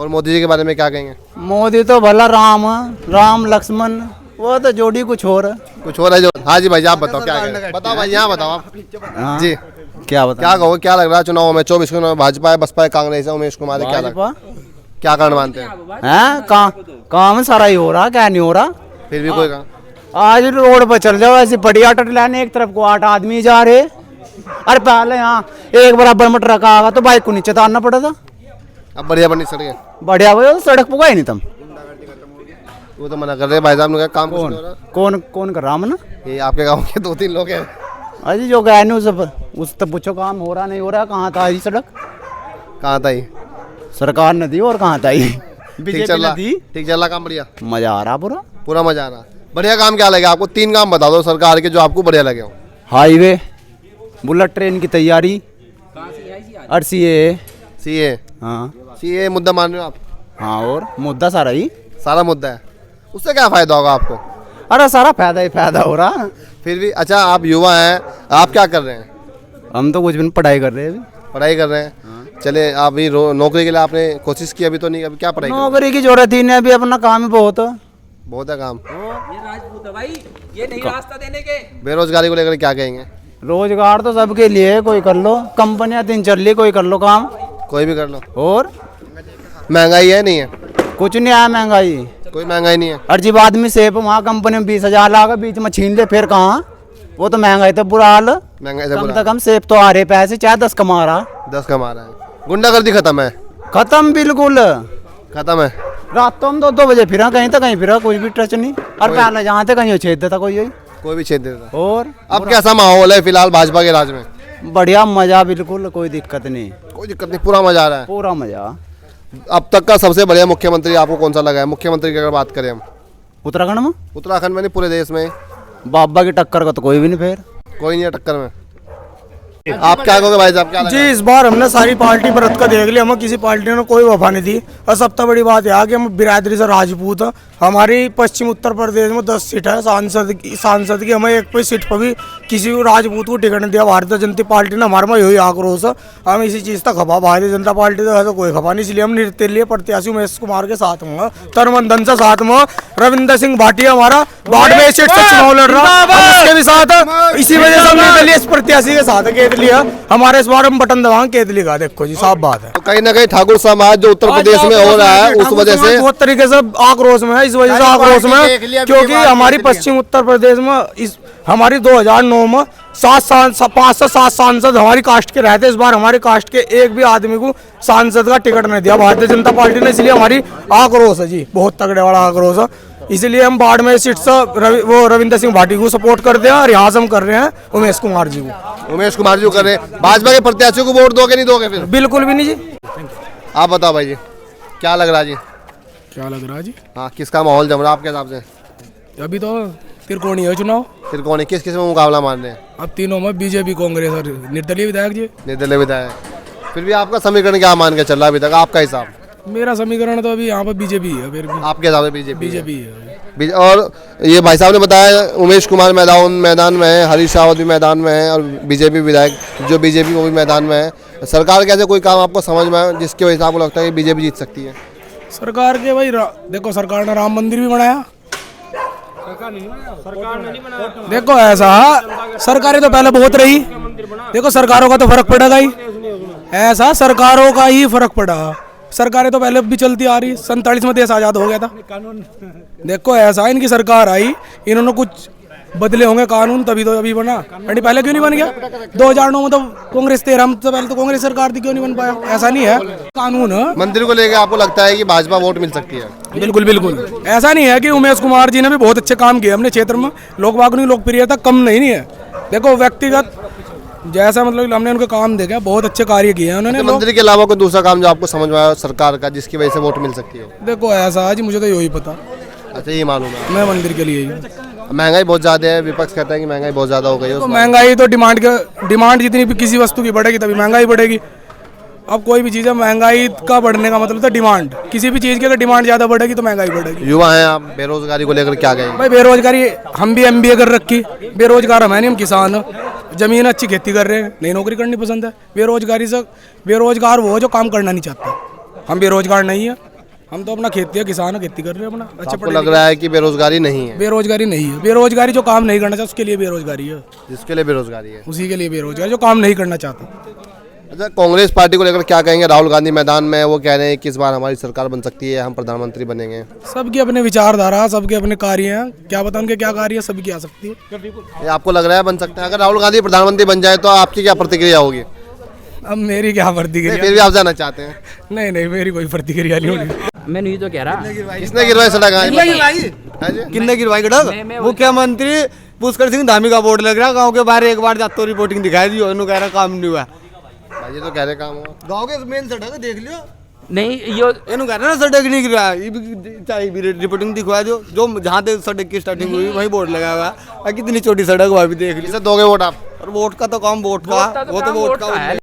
और मोदी जी के बारे में क्या कहेंगे? मोदी तो भला राम लक्ष्मण, वो तो जोड़ी कुछ और कुछ और है जो। हाँ जी भाई, आप बताओ क्या कहेंगे? बताओ भाई, यहाँ बताओ आप जी। क्या बता क्या कहो, क्या लग रहा है चुनाव में? 24 को भाजपा है, बसपा है, कांग्रेस है, उमेश कुमार है, क्या लग क्या कारण मानते हैं? काम सारा ही हो रहा, क्या नहीं हो रहा। फिर भी कोई काम? आज रोड पर चल जाओ ऐसी बढ़िया टट लाने, एक तरफ को 8 आदमी जा रहे। अरे पहले यहाँ एक बराबर में ट्रक आगा तो बाइक को नीचे तारना पड़ा था। अब बढ़िया बनी सड़क, बढ़िया भाई, तो सड़क पुगा ही नहीं तुम। वो तो मना कर रहे भाई साहब ने, काम कुछ नहीं हो रहा। कौन कर रहा मना? ये आपके गांव के 2-3 लोग हैं। अजी जो गया नहीं उस तब पूछो काम हो रहा नहीं हो रहा। कहाँ था ये सड़क? कहाँ था ये? सरकार ने दी और कहाँ था ये? ठीक चल रहा, ठीक चल रहा काम? बढ़िया, मजा आ रहा पूरा पूरा मजा आ रहा। बढ़िया काम क्या लगे आपको? 3 काम बता दो सरकार के जो आपको बढ़िया लगे हो। हाईवे, बुलेट ट्रेन की तैयारी और सीए। हाँ, सीए मुद्दा मान रहे हो आप? हाँ, और मुद्दा सारा ही, सारा मुद्दा है। उससे क्या फायदा होगा आपको? अरे सारा फायदा ही फायदा हो रहा। फिर भी अच्छा, आप युवा हैं, आप क्या कर रहे हैं? हम तो कुछ भी पढ़ाई कर रहे हैं अभी। पढ़ाई कर रहे हैं। चले, अभी नौकरी के लिए आपने कोशिश की? अभी तो नहीं, अभी क्या पढ़ाई? नौकरी की जरूरत ही नहीं, अभी अपना काम ही बहुत है काम। ये राजपूत है भाई, ये नहीं रास्ता देने के। बेरोजगारी को लेकर क्या कहेंगे? रोजगार तो सबके लिए है, कोई कर लो, कंपनियां 3 चल रही, कोई कर लो काम, कोई भी कर लो। और महंगाई है नहीं है? कुछ नहीं आया महंगाई, कोई महंगाई नहीं है। और जब आदमी सेब वहाँ कंपनी में 20,000 लागा, बीच में छीन ले फिर कहाँ? वो तो महंगाई तो बुरा हाल। महंगाई से कम से कम सेब तो आ रहे पैसे, चाहे 10 कमा रहा। 10 कमा रहा है। गुंडागर्दी खत्म है? खत्म, बिल्कुल खत्म है। रात तो हम 2 बजे फिरा, कहीं तो कहीं फिरा, कोई भी टच नहीं। और पहले जहाँ थे कहीं छेद देता कोई भी छेद देता। और अब कैसा माहौल है फिलहाल भाजपा के राज में? बढ़िया, मजा, बिल्कुल कोई दिक्कत नहीं। कोई दिक्कत नहीं, पूरा मजा आ रहा है। पूरा मजा। अब तक का सबसे बढ़िया मुख्यमंत्री आपको कौन सा लगा है? मुख्यमंत्री की अगर बात करें हम, उत्तराखंड में? उत्तराखंड में नहीं, पूरे देश में? बाबा की टक्कर का तो कोई भी नहीं, फिर कोई नहीं है टक्कर में। आप क्या कहोगे भाई साहब, क्या लगा? जी, इस बार हमने सारी पार्टी पर रख कर देख लिया, हमें किसी पार्टी ने कोई वफा नहीं दी। और सबसे बड़ी बात यह है कि हम बिरादरी से राजपूत हैं। हमारी पश्चिम उत्तर प्रदेश में 10 सीट है सांसद की, हमें एक पे सीट पर भी किसी को राजपूत को टिकट नहीं दिया भारतीय जनता पार्टी ने। हमारे में यही आक्रोश है, हम इसी चीज़ तक खपा। भारतीय जनता पार्टी तो ऐसा कोई खपा नहीं, इसलिए हम निर्दलीय प्रत्याशी उमेश कुमार के साथ में, तन धन से साथ में। रविंदर सिंह भाटिया हमारा बाड़मेर सीट से चुनाव लड़ रहा, उसके भी साथ। इसी वजह से हम निर्दलीय प्रत्याशी के साथ केतली है। हमारे इस बार हम बटन दबाएंगे केतली का, देखो जी साफ बात है। तो कहीं ना कहीं ठाकुर समाज जो उत्तर प्रदेश में हो रहा है, उस वजह से बहुत तरीके से आक्रोश में है। इस वजह से आक्रोश में, क्योंकि हमारी पश्चिम उत्तर प्रदेश में हमारी 2009 में 5 से 7 सांसद हमारी कास्ट के रहते। इस बार हमारी कास्ट के एक भी आदमी को सांसद का टिकट नहीं दिया भारतीय जनता पार्टी ने, इसलिए हमारी आक्रोश है जी, बहुत तगड़े वाला आक्रोश है। इसलिए हम बाड़मेर सीट से रविंदर सिंह भाटी को सपोर्ट करते हैं, और यहाँ से हम कर रहे हैं उमेश कुमार जी को। उमेश कुमार जी को कर रहे हैं। भाजपा के प्रत्याशियों को वोट दोगे नहीं दोगे फिर? बिल्कुल भी नहीं जी। आप बताओ भाई जी, क्या लग रहा है जी? क्या लग रहा है जी? हाँ, किसका माहौल जम रहा है आपके हिसाब से? अभी तो त्रिकोणीय है चुनाव। त्रिकोणीय, किस किस में मुकाबला मान रहे हैं? अब तीनों में बीजेपी, कांग्रेस और निर्दलीय विधायक जी। निर्दलीय विधायक। फिर भी आपका समीकरण क्या मान के चल रहा है अभी तक, आपका हिसाब? मेरा समीकरण तो अभी यहाँ पर बीजेपी है। फिर भी आपके हिसाब से बीजेपी है। और ये भाई साहब ने बताया उमेश कुमार मैदान में है, हरीश रावत भी मैदान में है, और बीजेपी विधायक जो बीजेपी वो भी मैदान में है। सरकार के ऐसे कोई काम आपको समझ में आए जिसके वजह से आपको लगता है कि बीजेपी जीत सकती है? सरकार के भाई देखो, सरकार ने राम मंदिर भी बनाया। देखो ऐसा, सरकारें तो पहले बहुत रही, देखो सरकारों का तो फर्क पड़ेगा ही। ऐसा सरकारों का ही फर्क पड़ा। सरकारें तो पहले भी चलती आ रही, 47 में देश आजाद हो गया था। देखो ऐसा, इनकी सरकार आई, इन्होंने कुछ बदले होंगे कानून, तभी तो अभी बना। पहले क्यों नहीं बन गया? 2009 में तो कांग्रेस 13 में तो पहले तो कांग्रेस सरकार थी, क्यों नहीं बन पाया? ऐसा नहीं है, कानून है। मंदिर को लेकर आपको लगता है कि भाजपा वोट मिल सकती है? बिल्कुल बिल्कुल, ऐसा नहीं है कि उमेश कुमार जी ने भी बहुत अच्छे काम किए अपने क्षेत्र में। लोग बाग की लोकप्रियता कम नहीं है। देखो व्यक्तिगत जैसा मतलब हमने उनके काम देखा, बहुत अच्छे कार्य किए हैं उन्होंने। मंदिर के अलावा कोई दूसरा काम जो आपको समझ में आया सरकार का जिसकी वजह से वोट मिल सकती है? देखो ऐसा आज मुझे तो यही पता। अच्छा, ये मालूम है मैं मंदिर के लिए ही। महंगाई बहुत ज्यादा है, विपक्ष कहता है कि महंगाई बहुत ज्यादा हो गई है। तो महंगाई तो डिमांड जितनी भी किसी वस्तु की बढ़ेगी तभी महंगाई बढ़ेगी। अब कोई भी चीज़ है, महंगाई का बढ़ने का मतलब था डिमांड। किसी भी चीज़ की अगर डिमांड ज़्यादा बढ़ेगी तो महंगाई बढ़ेगी। युवा हैं आप, बेरोजगारी को लेकर क्या कहेंगे? भाई बेरोजगारी, हम भी MBA कर रखी, बेरोजगार हम है नहीं, हम किसान हैं, जमीन अच्छी खेती कर रहे हैं, नई नौकरी करनी पसंद है। बेरोजगारी से बेरोजगार वो जो काम करना नहीं चाहता, हम बेरोजगार नहीं है। हम तो अपना खेती है, किसान है, खेती कर रहे हैं अपना। अच्छा आपको लग रहा है कि बेरोजगारी नहीं है? बेरोजगारी नहीं है, बेरोजगारी जो काम नहीं करना चाहता उसके लिए बेरोजगारी है, जिसके लिए बेरोजगारी है उसी के लिए बेरोजगारी जो काम नहीं करना चाहता। अच्छा, कांग्रेस पार्टी को लेकर क्या कहेंगे? राहुल गांधी मैदान में, वो कह रहे हैं कि इस बार हमारी सरकार बन सकती है, हम प्रधानमंत्री बनेंगे। सबकी अपने विचारधारा, सबके अपने कार्य हैं, क्या पता उनके क्या कार्य है, सबकी आ सकती है। ये आपको लग रहा है बन सकते हैं? अगर राहुल गांधी प्रधानमंत्री बन जाए तो आपकी क्या प्रतिक्रिया होगी? अब मेरी क्या प्रतिक्रिया? फिर भी आप जाना चाहते हैं? नहीं नहीं, मेरी कोई प्रतिक्रिया नहीं होगी। मैं नहीं तो कह रहा किसने गिरवाई सड़क? किन्ने गिरवाई गढ़? मुख्यमंत्री पुष्कर सिंह धामी का बोर्ड लग रहा गांव के बाहर, एक बार जातो रिपोर्टिंग दिखाई दी, कह रहा काम नहीं हुआ। ये तो कह रहे काम हुआ। गांव के मेन सड़क है, देख लियो। नहीं यो इन्हों कह रहे ना सड़क नहीं गिरा, ये भी रिपोर्टिंग दिखवा दो, जो जहाँ तक सड़क की स्टार्टिंग हुई वही बोर्ड लगा हुआ है। कितनी छोटी सड़क वहाँ भी देख ली। किसे दोगे वोट आप? और वोट का तो काम वोट का, वो तो वोट का